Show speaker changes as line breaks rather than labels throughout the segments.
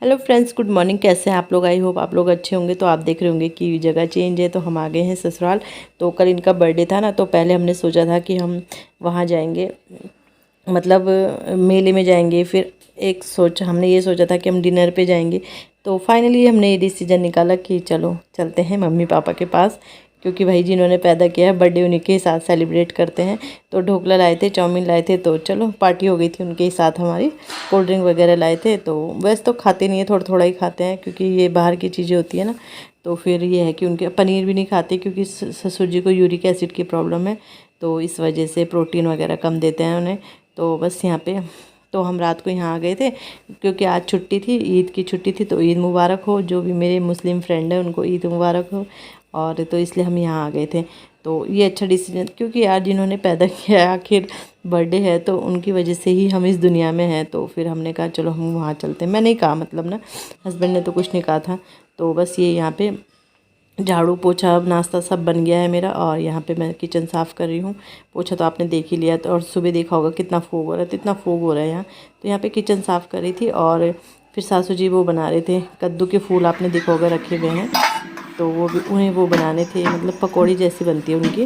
Hello friends, good morning. कैसे हैं आप लोग? आई होप आप लोग अच्छे होंगे। तो आप देख रहे होंगे कि जगह चेंज है, तो हम आ गए हैं ससुराल। तो कल इनका बर्थडे था ना, तो पहले हमने सोचा था कि हम वहाँ जाएंगे, मतलब मेले में जाएंगे। फिर हमने ये सोचा था कि हम डिनर पे जाएंगे। तो फाइनली हमने ये डिसीजन निकाला कि चलो चलते हैं मम्मी पापा के पास, क्योंकि भाई जिन्होंने पैदा किया है बर्थडे उन्हीं के ही साथ सेलिब्रेट करते हैं। तो ढोकला लाए थे, चाउमीन लाए थे, तो चलो पार्टी हो गई थी उनके ही साथ हमारी। कोल्ड ड्रिंक वगैरह लाए थे। तो वैसे तो खाते नहीं है, थोड़ा थोड़ा ही खाते हैं, क्योंकि ये बाहर की चीज़ें होती है ना। तो फिर ये है कि उनके पनीर भी नहीं खाते, क्योंकि ससुर जी को यूरिक एसिड की प्रॉब्लम है। तो इस वजह से प्रोटीन वगैरह कम देते हैं उन्हें। तो बस यहाँ पे तो हम रात को यहाँ आ गए थे, क्योंकि आज छुट्टी थी, ईद की छुट्टी थी। तो ईद मुबारक हो, जो भी मेरे मुस्लिम फ्रेंड हैं उनको ईद मुबारक हो। और तो इसलिए हम यहाँ आ गए थे। तो ये अच्छा डिसीजन, क्योंकि यार जिन्होंने पैदा किया है, आखिर बर्थडे है तो उनकी वजह से ही हम इस दुनिया में हैं। तो फिर हमने कहा चलो हम वहाँ चलते हैं। मैं नहीं कहा, मतलब ना, हस्बैंड ने तो कुछ नहीं कहा था। तो बस ये यहाँ पे झाड़ू पोछा नाश्ता सब बन गया है मेरा। और यहाँ पे मैं किचन साफ़ कर रही हूँ। पोछा तो आपने देख ही लिया। तो और सुबह देखा होगा कितना फोग हो रहा है, तो इतना फोग हो रहा है यहाँ। तो यहाँ पे किचन साफ़ कर रही थी। और फिर सासू जी वो बना रहे थे कद्दू के फूल, आपने देखा होगा रखे हुए हैं। तो वो भी उन्हें वो बनाने थे, मतलब पकौड़ी जैसी बनती है उनकी।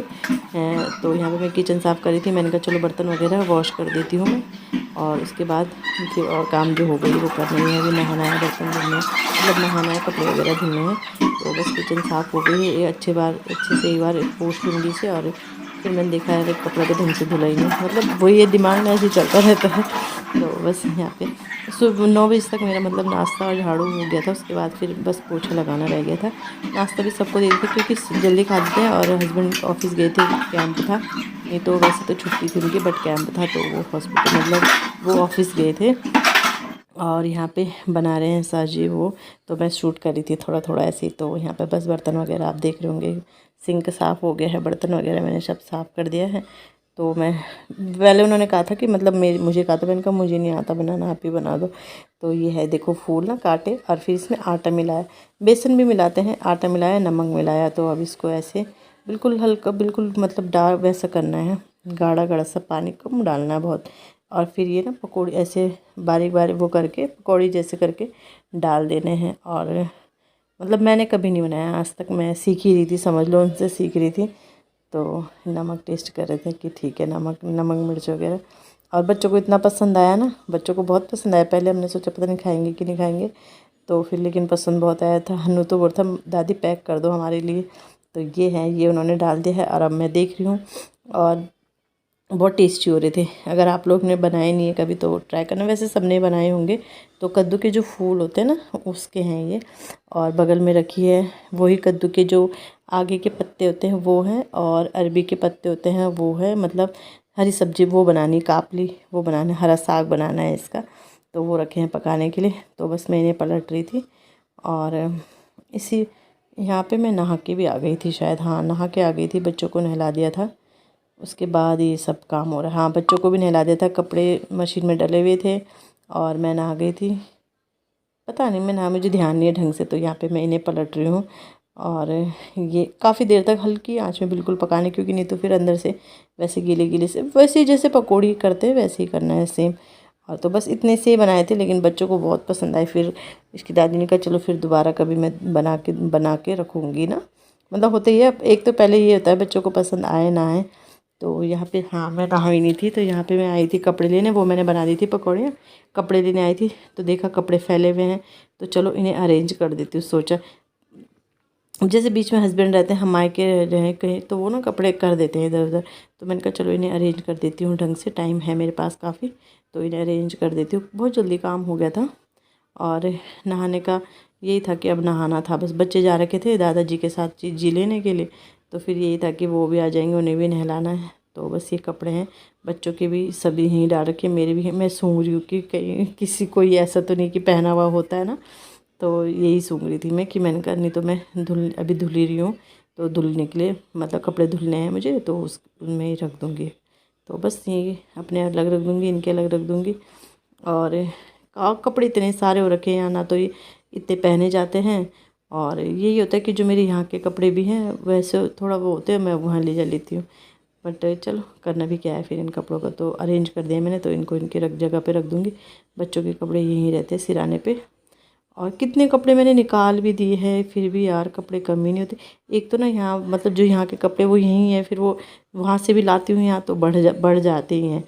तो यहाँ पे मैं किचन साफ़ कर रही थी। मैंने कहा चलो बर्तन वगैरह वॉश कर देती हूँ मैं, और उसके बाद फिर और काम जो हो गई वो करना ही है। अभी नहाना है, बर्तन धुलने हैं, मतलब नहाना है, कपड़े वगैरह धुलने हैं। तो बस किचन साफ़ हो गई है। ये अच्छे से एक बार पोंछ लूँगी इसे। और फिर मैंने देखा है कपड़ा तो ढंग से धुला ही नहीं, मतलब वही ये दिमाग में ऐसे ही चलता रहता है। तो बस यहाँ पे सुबह 9 बजे तक मेरा मतलब नाश्ता और झाड़ू हो गया था। उसके बाद फिर बस पोछा लगाना रह गया था। नाश्ता भी सबको दे दिया था, क्योंकि जल्दी खा देते हैं। और हस्बैंड ऑफिस गए थे, कैंप था। नहीं तो वैसे तो छुट्टी थी उनकी, बट कैंप था तो वो हॉस्पिटल, मतलब वो ऑफिस गए थे। और यहाँ पे बना रहे हैं साजी वो। तो मैं शूट कर रही थी थोड़ा थोड़ा ऐसे ही। तो यहाँ पे बस बर्तन वगैरह आप देख रहे होंगे, सिंक साफ़ हो गया है, बर्तन वगैरह मैंने सब साफ़ कर दिया है। तो मैं पहले उन्होंने कहा था कि मतलब मुझे कहा था, मैंने कहा मुझे नहीं आता बनाना, आप ही बना दो। तो ये है देखो फूल ना काटे, और फिर इसमें आटा मिलाया, बेसन भी मिलाते हैं, आटा मिलाया, नमक मिलाया। तो अब इसको ऐसे बिल्कुल हल्का, बिल्कुल मतलब डाल वैसा करना है, गाढ़ा गाढ़ा सा, पानी कम डालना है बहुत। और फिर ये ना पकौड़ी ऐसे बारीक बारीक वो करके पकौड़ी जैसे करके डाल देने हैं। और मतलब मैंने कभी नहीं बनाया आज तक, मैं सीख ही रही थी, समझ लो उनसे सीख रही थी। तो नमक टेस्ट कर रहे थे कि ठीक है, नमक मिर्च वगैरह। और बच्चों को इतना पसंद आया ना, बच्चों को बहुत पसंद आया। पहले हमने सोचा पता नहीं खाएंगे कि नहीं खाएंगे, तो फिर लेकिन पसंद बहुत आया था। हन्नू तो बोल था दादी पैक कर दो हमारे लिए। तो ये है, ये उन्होंने डाल दिया है। और अब मैं देख रही हूँ, और बहुत टेस्टी हो रहे थे। अगर आप लोग ने बनाए नहीं है कभी तो ट्राई करना, वैसे सबने बनाए होंगे। तो कद्दू के जो फूल होते हैं ना उसके हैं ये। और बगल में रखी है वही कद्दू के जो आगे के पत्ते होते हैं वो हैं, और अरबी के पत्ते होते हैं वो है, मतलब हरी सब्जी वो बनानी, कापली वो बनाना, हरा साग बनाना है इसका। तो वो रखे हैं पकाने के लिए। तो बस मैं इन्हें पलट रही थी। और इसी यहाँ पे मैं नहा के भी आ गई थी शायद, हाँ नहा के आ गई थी, बच्चों को नहला दिया था। उसके बाद ये सब काम हो रहा है। हाँ बच्चों को भी नहला दिया था, कपड़े मशीन में डले हुए थे, और मैं नहा गई थी। पता नहीं मैं नहा, मुझे ध्यान नहीं है ढंग से। तो यहाँ पे मैं इन्हें पलट रही हूँ। और ये काफ़ी देर तक हल्की आंच में बिल्कुल पकाने, क्योंकि नहीं तो फिर अंदर से वैसे गीले गीले से, वैसे ही जैसे पकौड़ी करते हैं वैसे ही करना है सेम। और तो बस इतने से ही बनाए थे, लेकिन बच्चों को बहुत पसंद आए। फिर इसकी दादी ने कहा चलो फिर दोबारा कभी मैं बना के रखूँगी ना। मतलब होता ही है, एक तो पहले ये होता है बच्चों को पसंद आए ना आए। तो यहाँ पे हाँ मैं नहा ही नहीं थी, तो यहाँ पे मैं आई थी कपड़े लेने, वो मैंने बना दी थी पकौड़ियाँ। कपड़े लेने आई थी तो देखा कपड़े फैले हुए हैं, तो चलो इन्हें अरेंज कर देती हूँ। सोचा जैसे बीच में हस्बैंड रहते हैं, हम मायके रहे कहीं, तो वो ना कपड़े कर देते हैं इधर उधर। तो मैंने कहा चलो इन्हें अरेंज कर देती हूँ ढंग से, टाइम है मेरे पास काफ़ी। तो इन्हें अरेंज कर देती हूँ, बहुत जल्दी काम हो गया था। और नहाने का यही था कि अब नहाना था, बस बच्चे जा रखे थे दादाजी के साथ जी लेने के लिए। तो फिर यही था कि वो भी आ जाएंगे, उन्हें भी नहलाना है। तो बस ये कपड़े हैं, बच्चों के भी सभी यहीं डाल रखे, मेरे भी हैं। मैं सूंघ रही हूँ कि कहीं किसी को ये ऐसा तो नहीं कि पहना हुआ होता है ना। तो यही सूंघ रही थी मैं कि मैंने कहा नहीं तो मैं अभी धुल ही रही हूँ। तो धुलने के लिए मतलब कपड़े धुलने हैं मुझे, तो उनमें ही रख दूँगी। तो बस ये अपने अलग रख दूँगी, इनके अलग रख दूँगी। और कपड़े इतने सारे हो रखे हैं यहाँ, ना तो ये इतने पहने जाते हैं। और यही होता है कि जो मेरे यहाँ के कपड़े भी हैं वैसे थोड़ा वो होते हैं, मैं वहाँ ले जा लेती हूँ। बट चलो करना भी क्या है, फिर इन कपड़ों का तो अरेंज कर दिया मैंने, तो इनको इनके जगह पे रख दूँगी। बच्चों के कपड़े यहीं रहते हैं सिराने पे। और कितने कपड़े मैंने निकाल भी दिए हैं, फिर भी यार कपड़े कम ही नहीं होते। एक तो ना यहाँ मतलब जो यहाँ के कपड़े वो यहीं है, फिर वो वहाँ से भी लाती हूँ यहाँ तो बढ़ जाते ही हैं।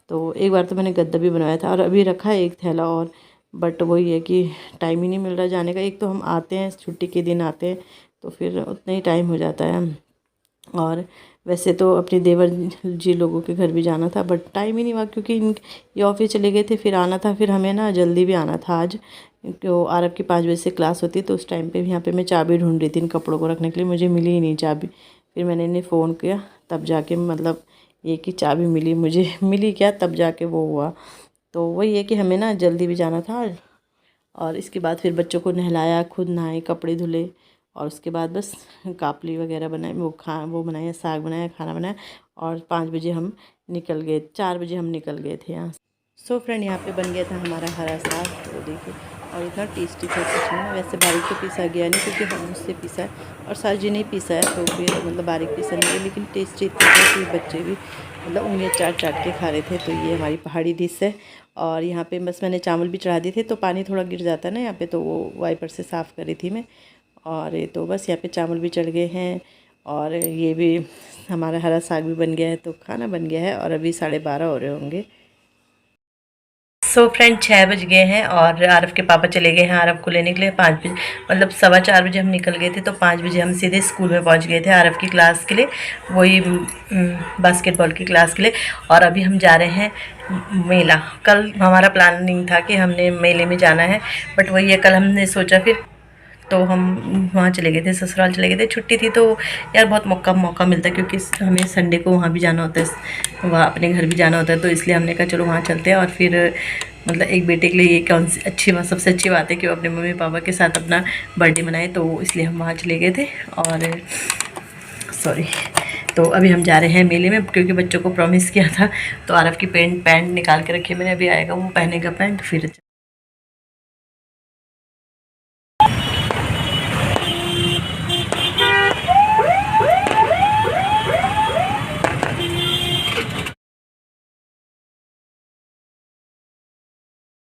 तो एक बार तो मैंने गद्दा भी बनवाया था और अभी रखा है एक थैला और, बट वही है कि टाइम ही नहीं मिल रहा जाने का। एक तो हम आते हैं छुट्टी के दिन आते हैं तो फिर उतना ही टाइम हो जाता है। और वैसे तो अपने देवर जी लोगों के घर भी जाना था, बट टाइम ही नहीं हुआ क्योंकि ये ऑफिस चले गए थे, फिर आना था, फिर हमें ना जल्दी भी आना था आज। तो आरब की 5 बजे से क्लास होती है, तो उस टाइम पे भी यहाँ पे मैं चाबी ढूंढ रही थी इन कपड़ों को रखने के लिए, मुझे मिली ही नहीं चाबी। फिर मैंने इन्हें फ़ोन किया तब जाके मतलब ये कि चाबी मिली मुझे, मिली क्या तब जाके वो हुआ। तो वही है कि हमें ना जल्दी भी जाना था। और इसके बाद फिर बच्चों को नहलाया, खुद नहाए, कपड़े धुले और उसके बाद बस कापली वगैरह बनाए, वो बनाया, साग बनाया, खाना बनाया और 5 बजे हम निकल गए, 4 बजे हम निकल गए थे यहाँ। सो फ्रेंड यहाँ पे बन गया था हमारा हरा साग, तो देखिए और इतना टेस्टी था सच में। वैसे बारीक तो पीसा गया नहीं क्योंकि हम उससे पीसा है और साजी नहीं पीसा है, तो फिर मतलब बारीक पीसा नहीं है, लेकिन टेस्टी इतना था कि बच्चे भी मतलब उंगलियाँ चाट चाट के खा रहे थे। तो ये हमारी पहाड़ी डिश है। और यहाँ पे बस मैंने चावल भी चढ़ा दिए थे, तो पानी थोड़ा गिर जाता है ना यहाँ पे, तो वो वाइपर से साफ़ करी थी मैं। और ये तो बस यहाँ पे चावल भी चढ़ गए हैं और ये भी हमारा हरा साग भी बन गया है, तो खाना बन गया है। और अभी 12:30 हो रहे होंगे। सो फ्रेंड 6 बज गए हैं और आरव के पापा चले गए हैं आरव को लेने के लिए 5 बजे, मतलब 4:15 बजे हम निकल गए थे, तो 5 बजे हम सीधे स्कूल में पहुंच गए थे आरव की क्लास के लिए, वही बास्केटबॉल की क्लास के लिए। और अभी हम जा रहे हैं मेला। कल हमारा प्लानिंग था कि हमने मेले में जाना है, बट वही है कल हमने सोचा फिर, तो हम वहाँ चले गए थे, ससुराल चले गए थे, छुट्टी थी तो यार बहुत मौका मिलता है क्योंकि हमें संडे को वहाँ भी जाना होता है, वहाँ अपने घर भी जाना होता है, तो इसलिए हमने कहा चलो वहाँ चलते हैं। और फिर मतलब एक बेटे के लिए ये कौन सी अच्छी बात, सबसे अच्छी बात है कि वो अपने मम्मी पापा के साथ अपना बर्थडे मनाए, तो इसलिए हम वहाँ चले गए थे। और सॉरी, तो अभी हम जा रहे हैं मेले में क्योंकि बच्चों को प्रॉमिस किया था, तो आरव की पैंट निकाल के रखी मैंने, अभी आएगा वो पहनेगा पैंट फिर।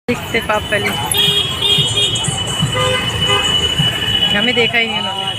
देखते पाप पहले, हमें देखा ही नहीं उन्होंने।